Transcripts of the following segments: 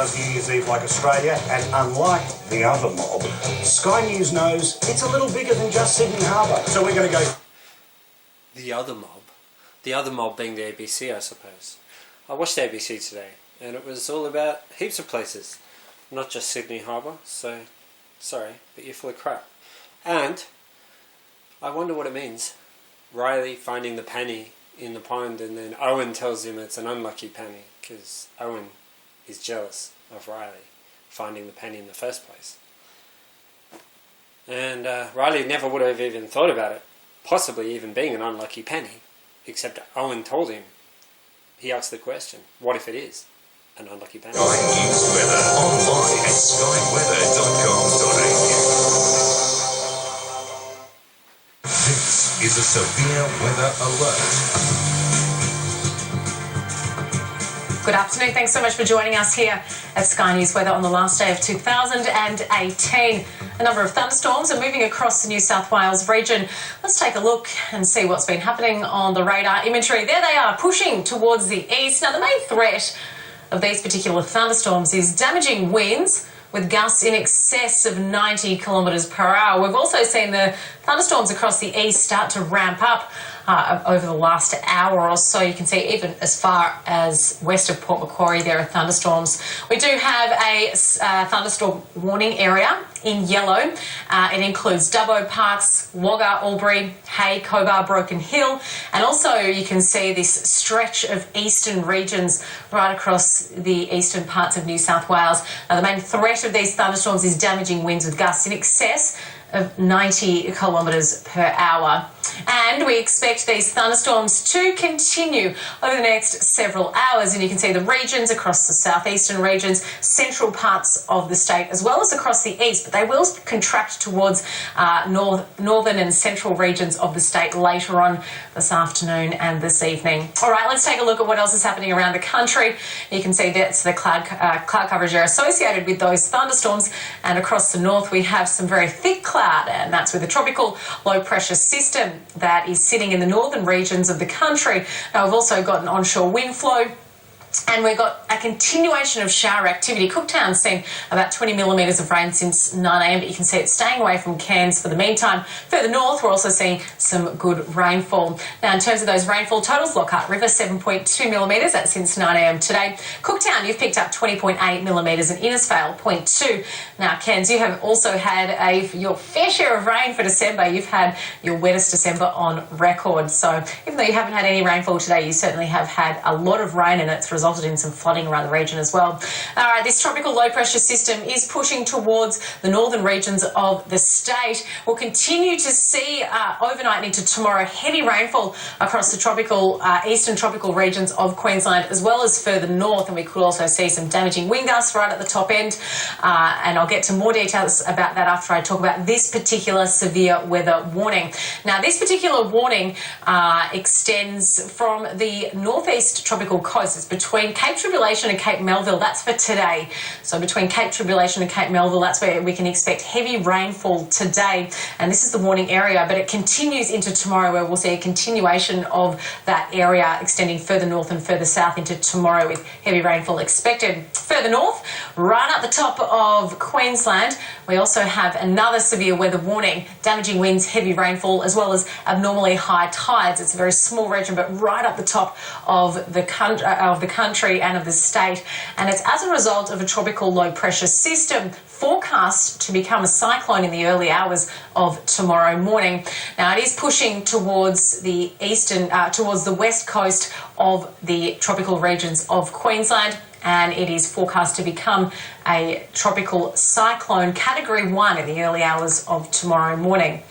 does New Year's Eve like Australia, and unlike the other mob, Sky News knows it's a little bigger than just Sydney Harbour. So we're going to go... The other mob? The other mob being the ABC, I suppose. I watched ABC today, and it was all about heaps of places, not just Sydney Harbour, so sorry, but you're full of crap. And I wonder what it means. Riley finding the penny in the pond, and then Owen tells him it's an unlucky penny because Owen is jealous of Riley finding the penny in the first place. And Riley never would have even thought about it, possibly even being an unlucky penny, except Owen told him. He asked the question, what if it is an unlucky penny? Sky News Weather online at skyweather.com.au. This is a severe weather alert. Good afternoon. Thanks so much for joining us here at Sky News Weather on the last day of 2018. A number of thunderstorms are moving across the New South Wales region. Let's take a look and see what's been happening on the radar imagery. There they are, pushing towards the east. Now, the main threat of these particular thunderstorms is damaging winds with gusts in excess of 90 kilometres per hour. We've also seen the thunderstorms across the east start to ramp up over the last hour or so. You can see even as far as west of Port Macquarie there are thunderstorms. We do have a thunderstorm warning area in yellow. It includes Dubbo, Parks, Wagga, Albury, Hay, Cobar, Broken Hill, and also you can see this stretch of eastern regions right across the eastern parts of New South Wales. Now, the main threat of these thunderstorms is damaging winds with gusts in excess of 90 kilometres per hour. And we expect these thunderstorms to continue over the next several hours. And you can see the regions across the southeastern regions, central parts of the state, as well as across the east. But they will contract towards northern and central regions of the state later on this afternoon and this evening. All right, let's take a look at what else is happening around the country. You can see that's the cloud coverage there associated with those thunderstorms. And across the north, we have some very thick cloud, and that's with a tropical low pressure system that is sitting in the northern regions of the country. Now, we've also got an onshore wind flow, and we've got a continuation of shower activity. Cooktown's seen about 20 millimetres of rain since 9 a.m, but you can see it's staying away from Cairns for the meantime. Further north, we're also seeing some good rainfall. Now, in terms of those rainfall totals, Lockhart River, 7.2 millimetres, that's since 9 a.m. today. Cooktown, you've picked up 20.8 millimetres, and Innisfail, 0.2. Now, Cairns, you have also had your fair share of rain for December. You've had your wettest December on record. So even though you haven't had any rainfall today, you certainly have had a lot of rain, and it's resulted in some flooding around the region as well. All right, this tropical low pressure system is pushing towards the northern regions of the state. We'll continue to see overnight and into tomorrow heavy rainfall across the tropical eastern tropical regions of Queensland, as well as further north, and we could also see some damaging wind gusts right at the top end, and I'll get to more details about that after I talk about this particular severe weather warning. Now, this particular warning extends from the northeast tropical coast. It's between Cape Tribulation and Cape Melville. That's for today. So between Cape Tribulation and Cape Melville, that's where we can expect heavy rainfall today. And this is the warning area, but it continues into tomorrow, where we'll see a continuation of that area extending further north and further south into tomorrow with heavy rainfall expected. Further north, right at the top of Queensland, we also have another severe weather warning, damaging winds, heavy rainfall, as well as abnormally high tides. It's a very small region, but right up the top of the country and of the state, and it's as a result of a tropical low pressure system forecast to become a cyclone in the early hours of tomorrow morning. Now, it is pushing towards the towards the west coast of the tropical regions of Queensland, and it is forecast to become a tropical cyclone category 1 in the early hours of tomorrow morning.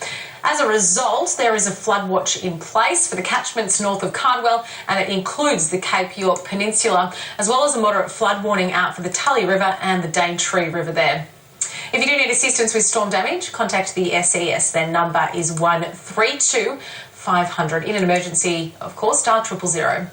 As a result, there is a flood watch in place for the catchments north of Cardwell, and it includes the Cape York Peninsula, as well as a moderate flood warning out for the Tully River and the Daintree River there. If you do need assistance with storm damage, contact the SES. Their number is 132 500. In an emergency, of course, dial 000.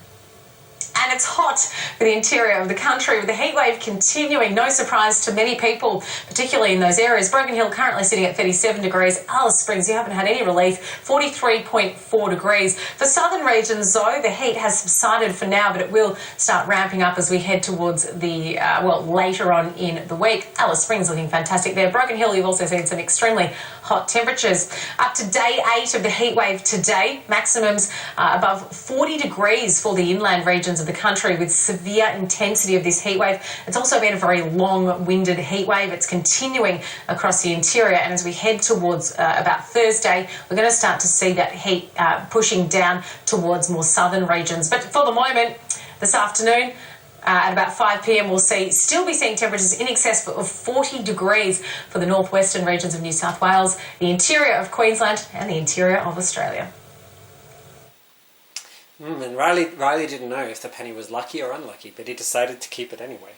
And it's hot for the interior of the country with the heat wave continuing. No surprise to many people, particularly in those areas. Broken Hill currently sitting at 37 degrees. Alice Springs, you haven't had any relief, 43.4 degrees. For southern regions, though, the heat has subsided for now, but it will start ramping up as we head towards the, later on in the week. Alice Springs looking fantastic there. Broken Hill, you've also seen some extremely hot temperatures. Up to day 8 of the heat wave today, maximums above 40 degrees for the inland regions of the country with severe intensity of this heat wave. It's also been a very long-winded heat wave. It's continuing across the interior, and as we head towards about Thursday, we're going to start to see that heat pushing down towards more southern regions. But for the moment, this afternoon, at about 5 p.m, we'll still be seeing temperatures in excess of 40 degrees for the northwestern regions of New South Wales, the interior of Queensland and the interior of Australia. And Riley didn't know if the penny was lucky or unlucky, but he decided to keep it anyway.